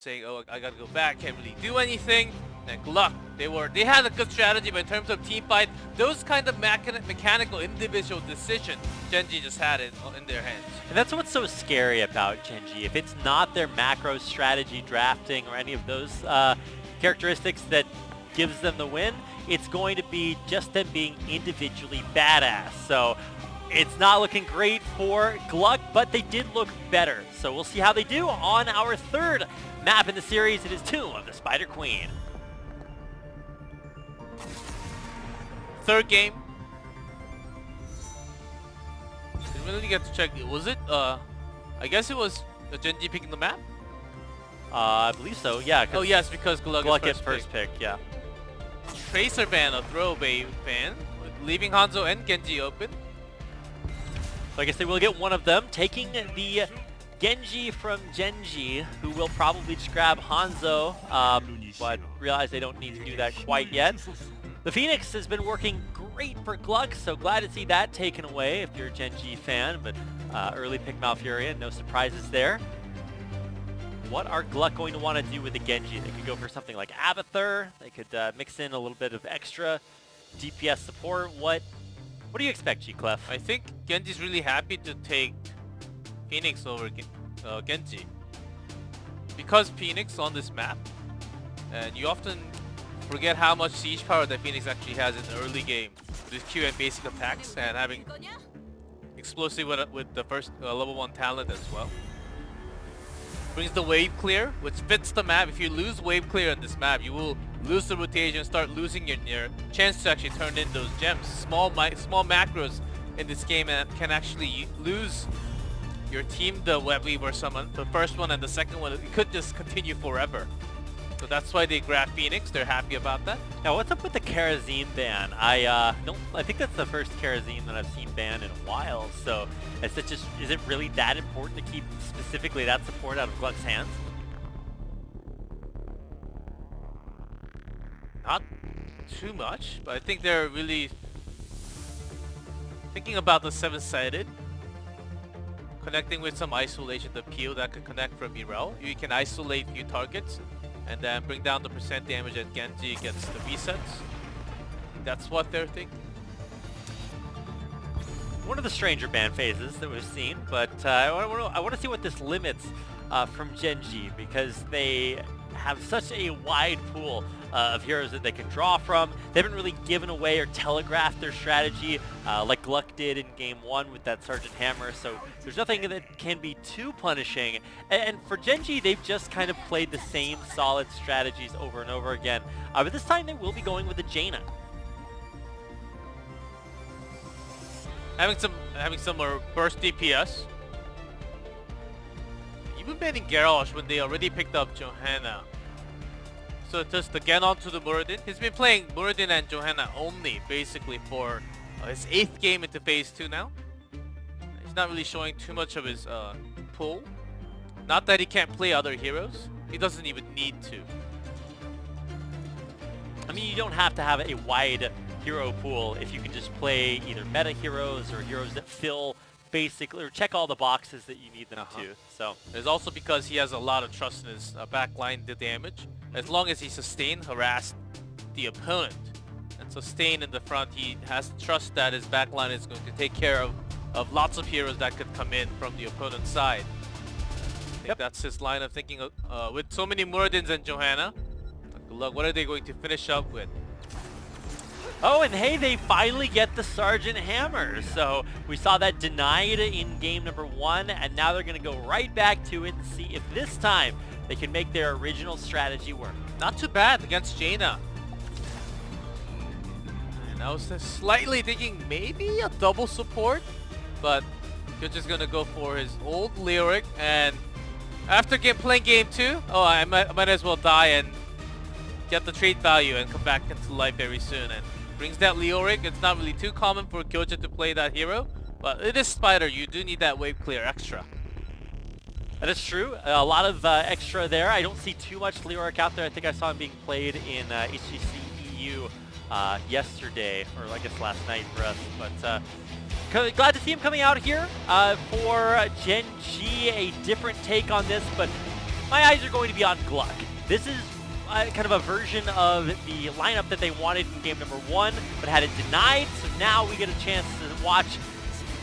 saying, "Oh, I gotta go back, can't really do anything." And GLuck, they had a good strategy, but in terms of team fight, those kind of mechanical individual decisions, Gen.G just had it in their hands. And that's what's so scary about Gen.G. If it's not their macro strategy drafting or any of those characteristics that gives them the win, it's going to be just them being individually badass. So it's not looking great for GLuck, but they did look better. So we'll see how they do on our third map in the series. It is Tomb of the Spider Queen. Third game. Didn't really get to check. Was it? I guess it was Gen.G picking the map. I believe so. Yeah. Oh yes, because GLuck is first pick. Yeah. Tracer ban, a throwaway ban, leaving Hanzo and Genji open. So I guess they will get one of them, taking the Genji from Gen.G, who will probably just grab Hanzo, but realize they don't need to do that quite yet. The Phoenix has been working great for GLuck, so glad to see that taken away if you're a Gen.G fan, but early pick Malfurion, no surprises there. What are GLuck going to want to do with the Genji? They could go for something like Abathur, they could mix in a little bit of extra DPS support. What do you expect, GClef? I think Genji's really happy to take Phoenix over Genji. Because Phoenix on this map, and you often forget how much siege power that Phoenix actually has in the early game with Q and basic attacks, and having explosive with the first level 1 talent as well. Brings the wave clear, which fits the map. If you lose wave clear on this map, you will lose the rotation, start losing your chance to actually turn in those gems. Small macros in this game can actually lose your team the web weave or summon. The first one and the second one, it could just continue forever. So that's why they grab Phoenix. They're happy about that. Now, what's up with the Karazim ban? I think that's the first Karazim that I've seen banned in a while. So, is it really that important to keep specifically that support out of GLuck's hands? Not too much, but I think they're really thinking about the 7-sided, connecting with some isolation, the peel that could connect from Irel. You can isolate few targets and then bring down the percent damage that Genji gets the resets. That's what they're thinking. One of the stranger ban phases that we've seen, but I want to see what this limits from Gen.G, because they have such a wide pool of heroes that they can draw from. They haven't really given away or telegraphed their strategy like GLuck did in Game 1 with that Sergeant Hammer, so there's nothing that can be too punishing. And for Gen.G, they've just kind of played the same solid strategies over and over again. But this time they will be going with the Jaina. Having some more burst DPS. Even banning Garrosh when they already picked up Johanna. So just to get onto the Muradin. He's been playing Muradin and Johanna only, basically, for his 8th game into Phase 2 now. He's not really showing too much of his pull. Not that he can't play other heroes. He doesn't even need to. I mean, you don't have to have a wide hero pool if you can just play either meta heroes or heroes that fill basically, or check all the boxes that you need them to. So it's also because he has a lot of trust in his backline to damage. As long as he harass the opponent and sustain in the front, he has trust that his backline is going to take care of lots of heroes that could come in from the opponent's side. I think that's his line of thinking. With so many Muradins and Johanna, GLuck, what are they going to finish up with? Oh, and hey, they finally get the Sergeant Hammer. So we saw that denied in game number 1, and now they're going to go right back to it and see if this time they can make their original strategy work. Not too bad against Jaina. And I was slightly thinking maybe a double support, but you're just going to go for his old lyric. And after playing game 2, oh, I might as well die and get the trait value and come back into life very soon. And brings that Leoric. It's not really too common for Kyoja to play that hero, but it is Spider. You do need that wave clear extra. That is true. A lot of extra there. I don't see too much Leoric out there. I think I saw him being played in HGC EU yesterday, or I guess last night for us. But glad to see him coming out here for Gen.G. A different take on this, but my eyes are going to be on GLuck. This is kind of a version of the lineup that they wanted in game number 1, but had it denied. So now we get a chance to watch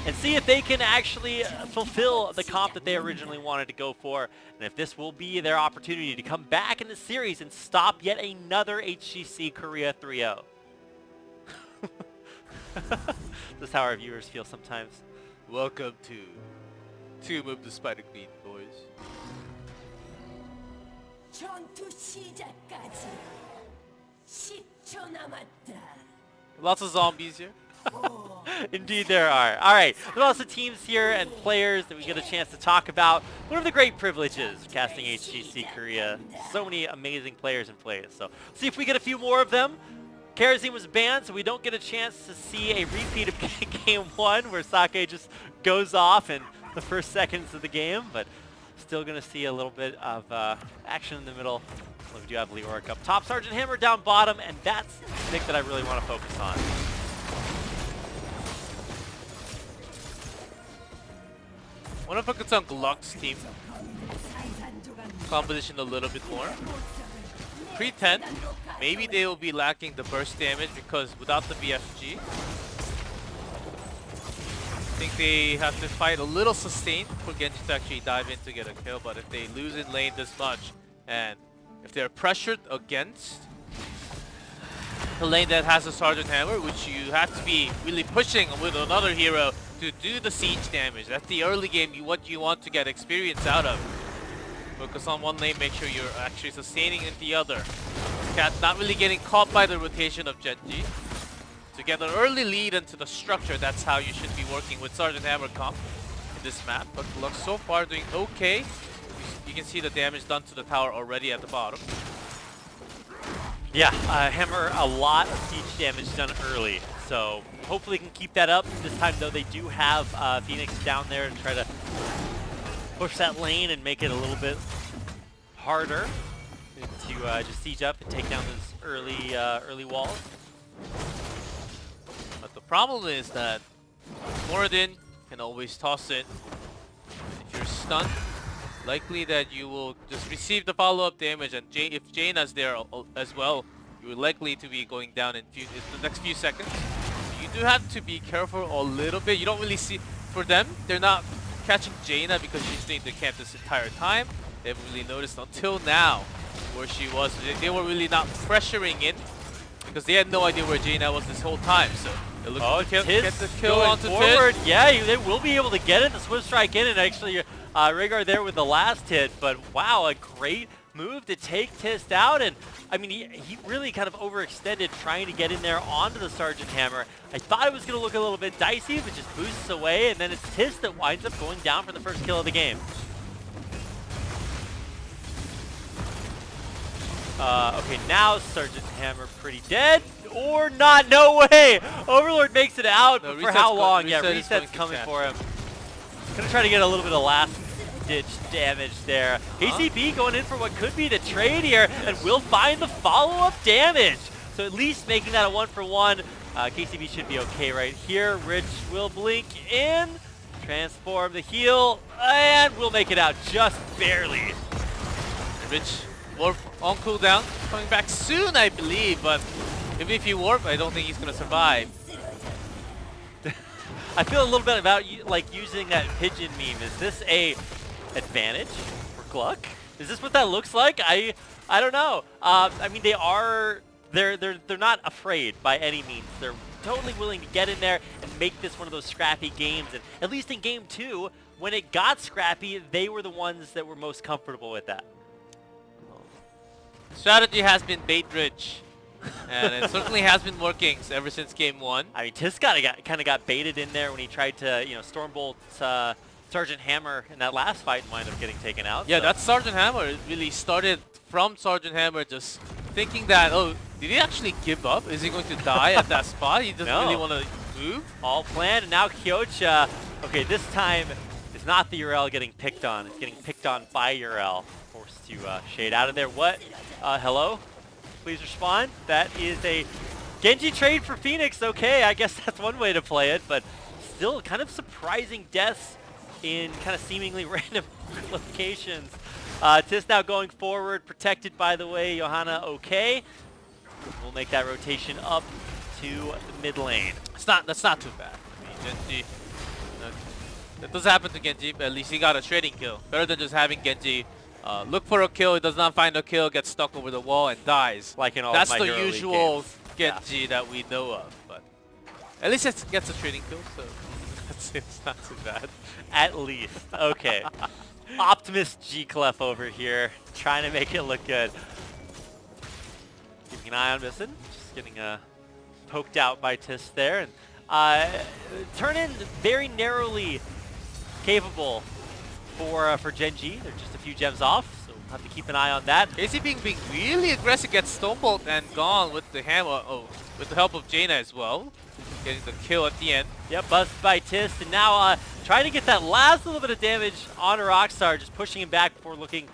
and see if they can actually fulfill the comp that they originally wanted to go for, and if this will be their opportunity to come back in the series and stop yet another HGC Korea 3-0. This is how our viewers feel sometimes. Welcome to Tomb of the Spider Queen, boys. 전투 시작까지 10초 남았다. Lots of zombies here. Indeed there are. Alright, there's also teams here and players that we get a chance to talk about. One of the great privileges of casting HGC Korea. So many amazing players and plays. So see if we get a few more of them. Kerosene was banned, so we don't get a chance to see a repeat of game 1 where Sake just goes off in the first seconds of the game, but still going to see a little bit of action in the middle. We do have Leoric up top, Sergeant Hammer down bottom, and that's the pick that I really want to focus on. I want to focus on GLuck's team composition a little bit more. Pre-10, maybe they will be lacking the burst damage because without the BFG, I think they have to fight a little sustained for Genji to actually dive in to get a kill. But if they lose in lane this much, and if they're pressured against the lane that has a Sergeant Hammer, which you have to be really pushing with another hero to do the siege damage. That's the early game, what you want to get experience out of. Focus on one lane, make sure you're actually sustaining in the other. Not really getting caught by the rotation of Gen.G. To get an early lead into the structure, that's how you should be working with Sergeant Hammer comp in this map. But GLuck so far doing okay. You can see the damage done to the tower already at the bottom. Yeah, Hammer, a lot of siege damage done early. So hopefully can keep that up. This time though, they do have Phoenix down there to try to push that lane and make it a little bit harder to just siege up and take down those early walls. But the problem is that Moradin can always toss it. If you're stunned, likely that you will just receive the follow-up damage, and if Jaina's there as well, you're likely to be going down in the next few seconds. You do have to be careful a little bit. You don't really see, for them, they're not catching Jaina because she's staying the camp this entire time. They haven't really noticed until now where she was. They were really not pressuring in because they had no idea where Jaina was this whole time. So they're looking to get the kill onto forward. Tiz. Yeah, they will be able to get it. The Swift Strike in, and actually Rhaegar there with the last hit. But wow, a great move to take Tiz out. And I mean, he really kind of overextended trying to get in there onto the Sergeant Hammer. I thought it was going to look a little bit dicey, but just boosts away, and then it's Tiz that winds up going down for the first kill of the game. Okay, now Sergeant Hammer pretty dead, or not, no way! Overlord makes it out, but for how long? Yeah, reset's coming for him. Gonna try to get a little bit of last ditch damage there. KCB going in for what could be the trade here, and will find the follow-up damage. So at least making that a 1-for-1. KCB should be okay right here. Rich will blink in, transform the heal, and we'll make it out just barely. Rich warp on cooldown, coming back soon I believe, but even if you warp, I don't think he's gonna survive. I feel a little bit about like using that pigeon meme. Is this a advantage for GLuck? Is this what that looks like? I don't know. I mean, they're not afraid by any means. They're totally willing to get in there and make this one of those scrappy games. And at least in game 2, when it got scrappy, they were the ones that were most comfortable with that. Strategy has been bait rich, and it certainly has been working ever since game 1. I mean, Tiz kind of got baited in there when he tried to, Stormbolt Sergeant Hammer in that last fight and wind up getting taken out. Yeah, so. that Sergeant Hammer really started from Sergeant Hammer just thinking that, oh, did he actually give up? Is he going to die at that spot? He doesn't really want to move. All planned, and now Kyocha, okay, this time it's not the Yrel getting picked on. It's getting picked on by Yrel. Forced to shade out of there. What? Hello? Please respond. That is a Genji trade for Phoenix. Okay, I guess that's one way to play it, but still kind of surprising deaths in kind of seemingly random locations. Tis now going forward, protected by the way. Johanna okay. We'll make that rotation up to the mid lane. That's not too bad. I mean, Gen.G. That does happen to Genji, but at least he got a trading kill. Better than just having Genji look for a kill, he does not find a kill, gets stuck over the wall and dies. Like in all That's of my the Hero League usual games. Genji that we know of, but at least it gets a trading kill, so it's not too bad. At least. Okay. Optimus GLuck over here, trying to make it look good. Keeping an eye on Missing, just getting poked out by Tis there. And turn in very narrowly capable for Gen.G. They're just a few gems off, so we'll have to keep an eye on that. AC being really aggressive, gets stonebolt and gone with the hammer. Oh, with the help of Jaina as well, getting the kill at the end. Yep, buzzed by Tis, and now trying to get that last little bit of damage on Rockstar, just pushing him back before looking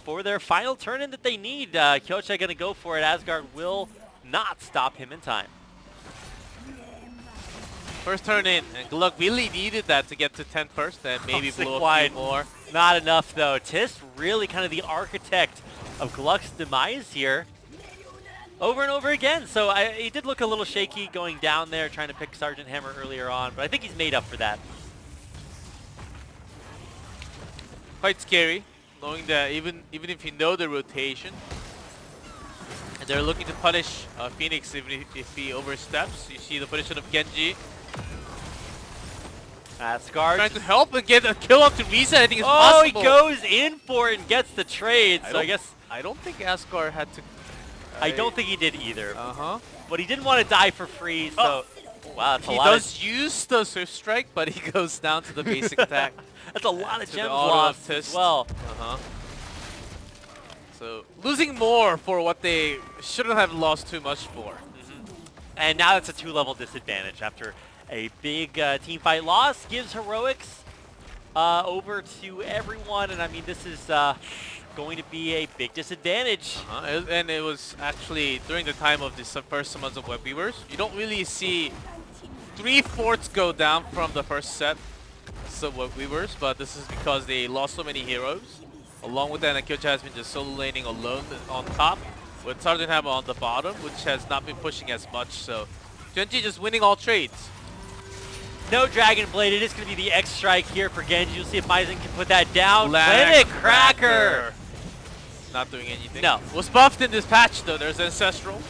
for their final turn-in that they need. Kyocha gonna go for it. Asgard will not stop him in time. First turn in, and GLuck really needed that to get to 10 first, and maybe blow a few more. Not enough though. Tis really kind of the architect of GLuck's demise here. Over and over again. So he did look a little shaky going down there, trying to pick Sergeant Hammer earlier on, but I think he's made up for that. Quite scary, knowing that even if you know the rotation, and they're looking to punish Phoenix if he oversteps. You see the position of Genji. Asgard Trying to help and get a kill up to reset. I think it's possible. He goes in for it and gets the trade. So I guess I don't think Asgard had to. I don't think he did either. But he didn't want to die for free. So wow, that's a lot. He does use the Swift Strike, but he goes down to the basic attack. That's a lot of gems lost as well. So losing more for what they shouldn't have lost too much for. And now it's a 2-level disadvantage after a big team fight loss. Gives heroics over to everyone, and I mean this is going to be a big disadvantage. And it was actually during the time of the first summons of Web Weavers. You don't really see 3/4 go down from the first set of Web Weavers, but this is because they lost so many heroes. Along with that, Kyocha has been just solo laning alone on top, with Sergeant Hammer on the bottom, which has not been pushing as much. So Gen.G just winning all trades. No Dragon Blade. It is going to be the X Strike here for Genji. You'll see if Bison can put that down. Planet Cracker! Not doing anything. No. Was buffed in this patch though. There's Ancestral.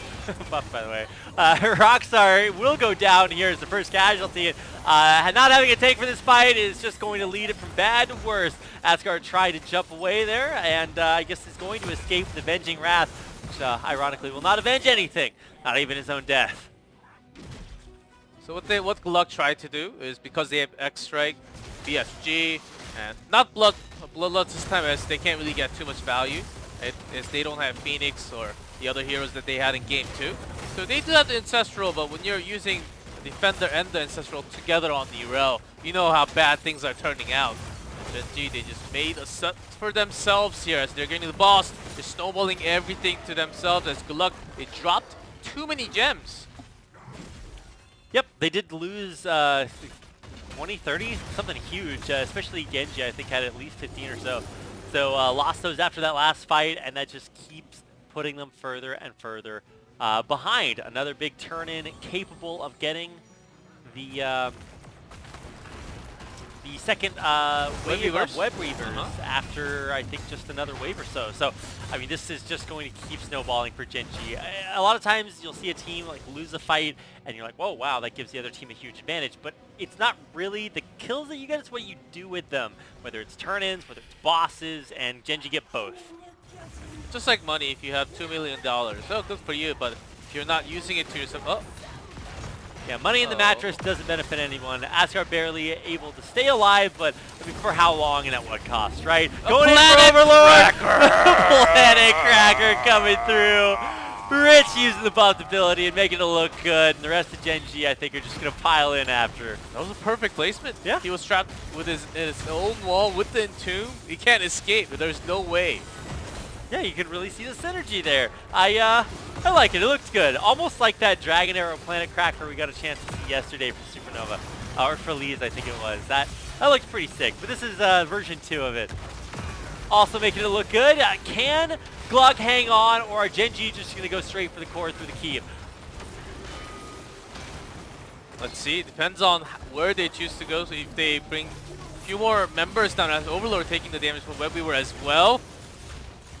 Buffed, by the way. Rockstar will go down here as the first casualty. Not having a take for this fight is just going to lead it from bad to worse. Asgard tried to jump away there, and I guess is going to escape the Avenging Wrath, which ironically will not avenge anything, not even his own death. So what GLuck tried to do is, because they have X Strike, BSG, and not Bloodlust this time, as they can't really get too much value, as they don't have Phoenix or the other heroes that they had in game 2. So they do have the Ancestral, but when you're using the Defender and the Ancestral together on the Rel, you know how bad things are turning out. And Gen.G, they just made a set for themselves here as they're getting to the boss. They're snowballing everything to themselves as GLuck, they dropped too many gems. Yep, they did lose 20, 30, something huge, especially Genji, I think, had at least 15 or so. So lost those after that last fight, and that just keeps putting them further and further behind. Another big turn-in capable of getting the second wave of Web Weavers after, I think, just another wave or so. So, I mean, this is just going to keep snowballing for Gen.G. A lot of times you'll see a team like lose a fight and you're like, whoa, wow, that gives the other team a huge advantage. But it's not really the kills that you get, it's what you do with them. Whether it's turn-ins, whether it's bosses, and Gen.G get both. Just like money, if you have $2 million, oh, good for you, but if you're not using it to yourself, yeah, money in the mattress doesn't benefit anyone. Asgard barely able to stay alive, but I mean, for how long and at what cost, right? Going in for Overlord! Planet Cracker coming through. Rich using the buffed ability and making it look good. And the rest of Gen.G, I think, are just going to pile in after. That was a perfect placement. Yeah. He was trapped with his own wall with the Entomb. He can't escape, but there's no way. Yeah, you can really see the synergy there. I like it. It looks good. Almost like that Dragon Arrow Planet Cracker we got a chance to see yesterday from Supernova. Or Feliz, I think it was. That looks pretty sick. But this is version 2 of it. also making it look good. Can GLuck hang on, or are Gen.G just going to go straight for the core through the key? Let's see. Depends on where they choose to go. So if they bring a few more members down as Overlord taking the damage from Webweaver as well.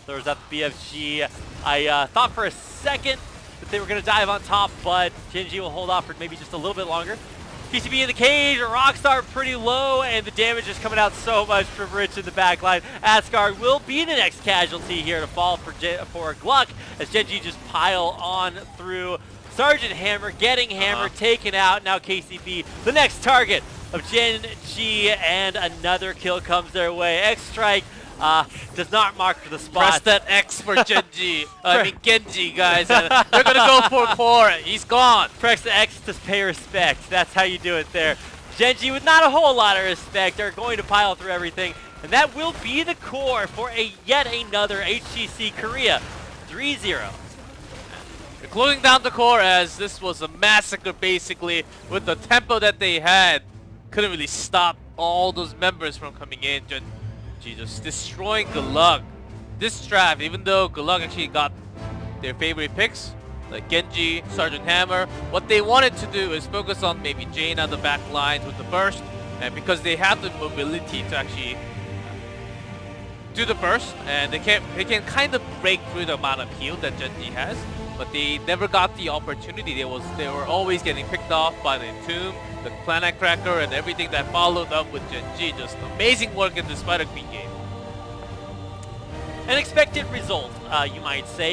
There's that BFG. I thought for a second that they were going to dive on top, but Gen.G will hold off for maybe just a little bit longer. PCB in the cage, Rockstar pretty low, and the damage is coming out so much from Rich in the backline. Asgard will be the next casualty here to fall for GLuck, as Gen.G just pile on through. Sergeant Hammer getting Hammer taken out. Now KCB, the next target of Gen.G, and another kill comes their way. X-Strike does not mark for the spot. Press that X for Gen.G. I mean Genji, guys. And they're gonna go for core. He's gone. Press the X to pay respect. That's how you do it there. Gen.G with not a whole lot of respect. They're going to pile through everything, and that will be the core for yet another HGC Korea 3-0. They're closing down the core, as this was a massacre basically with the tempo that they had. Couldn't really stop all those members from coming in. Gen.G just destroying GLuck. This draft, even though GLuck actually got their favorite picks, like Genji, Sergeant Hammer, what they wanted to do is focus on maybe Jane on the back lines with the burst, and because they have the mobility to actually do the burst, and they can kind of break through the amount of heal that Gen.G has, but they never got the opportunity. They were always getting picked off by the Entomb, the Planet Cracker, and everything that followed up with Gen.G. Just amazing work in the Spider Queen game. An expected result, you might say.